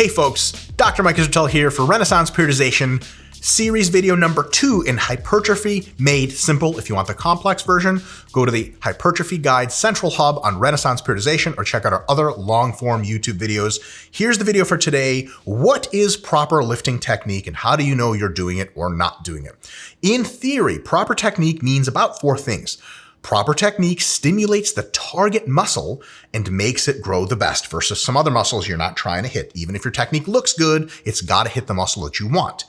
Hey folks, Dr. Mike Israel here for Renaissance Periodization, series video number 2 in Hypertrophy Made Simple. If you want the complex version, go to the Hypertrophy Guide Central Hub on Renaissance Periodization or check out our other long-form YouTube videos. Here's the video for today. What is proper lifting technique and how do you know you're doing it or not doing it? In theory, proper technique means about 4 things. Proper technique stimulates the target muscle and makes it grow the best versus some other muscles you're not trying to hit. Even if your technique looks good, it's got to hit the muscle that you want.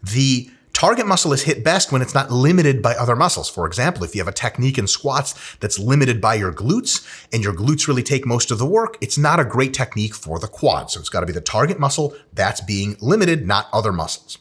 The target muscle is hit best when it's not limited by other muscles. For example, if you have a technique in squats that's limited by your glutes and your glutes really take most of the work, it's not a great technique for the quad. So it's got to be the target muscle that's being limited, not other muscles.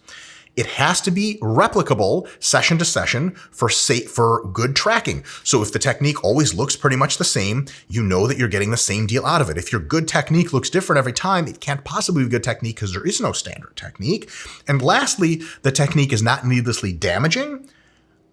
It has to be replicable session to session for good tracking. So if the technique always looks pretty much the same, you know that you're getting the same deal out of it. If your good technique looks different every time, it can't possibly be good technique because there is no standard technique. And lastly, the technique is not needlessly damaging,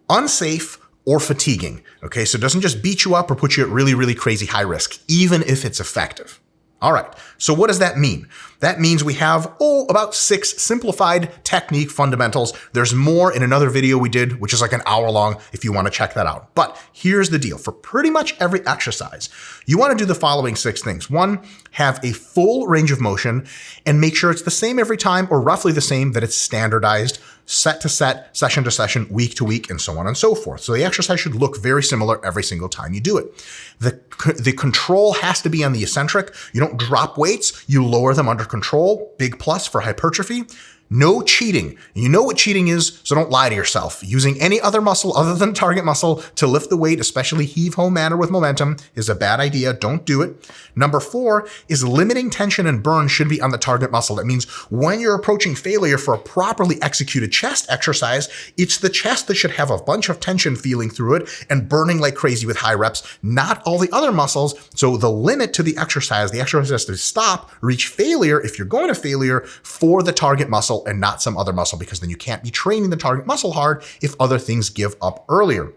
unsafe, or fatiguing. Okay, so it doesn't just beat you up or put you at really, really crazy high risk, even if it's effective. All right, so what does that mean? That means we have, about 6 simplified technique fundamentals. There's more in another video we did, which is like an hour long if you want to check that out. But here's the deal. For pretty much every exercise, you want to do the following 6 things. 1, have a full range of motion and make sure it's the same every time or roughly the same, that it's standardized, set to set, session to session, week to week, and so on and so forth. So the exercise should look very similar every single time you do it. The control has to be on the eccentric. You don't drop weights, you lower them under control. Big plus for hypertrophy. No cheating. You know what cheating is, so don't lie to yourself. Using any other muscle other than target muscle to lift the weight, especially heave-ho manner with momentum, is a bad idea. Don't do it. Number 4 is limiting tension and burn should be on the target muscle. That means when you're approaching failure for a properly executed chest exercise, it's the chest that should have a bunch of tension feeling through it and burning like crazy with high reps, not all the other muscles. So the limit to the exercise has to stop, reach failure if you're going to failure for the target muscle and not some other muscle, because then you can't be training the target muscle hard if other things give up earlier.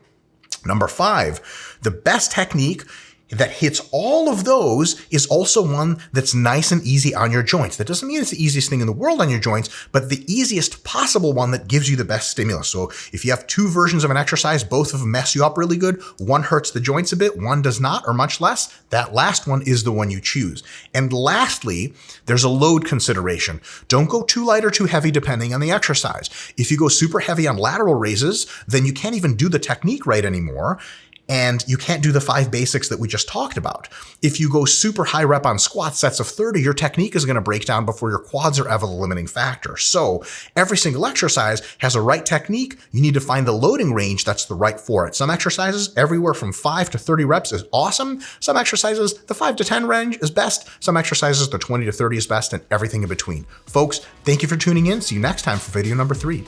Number 5, the best technique that hits all of those is also one that's nice and easy on your joints. That doesn't mean it's the easiest thing in the world on your joints, but the easiest possible one that gives you the best stimulus. So if you have 2 versions of an exercise, both of them mess you up really good, one hurts the joints a bit, one does not, or much less, that last one is the one you choose. And lastly, there's a load consideration. Don't go too light or too heavy depending on the exercise. If you go super heavy on lateral raises, then you can't even do the technique right anymore. And you can't do the 5 basics that we just talked about. If you go super high rep on squat sets of 30, your technique is going to break down before your quads are ever the limiting factor. So every single exercise has a right technique. You need to find the loading range that's the right for it. Some exercises, everywhere from 5 to 30 reps is awesome. Some exercises, the 5 to 10 range is best. Some exercises, the 20 to 30 is best, and everything in between. Folks, thank you for tuning in. See you next time for video number 3.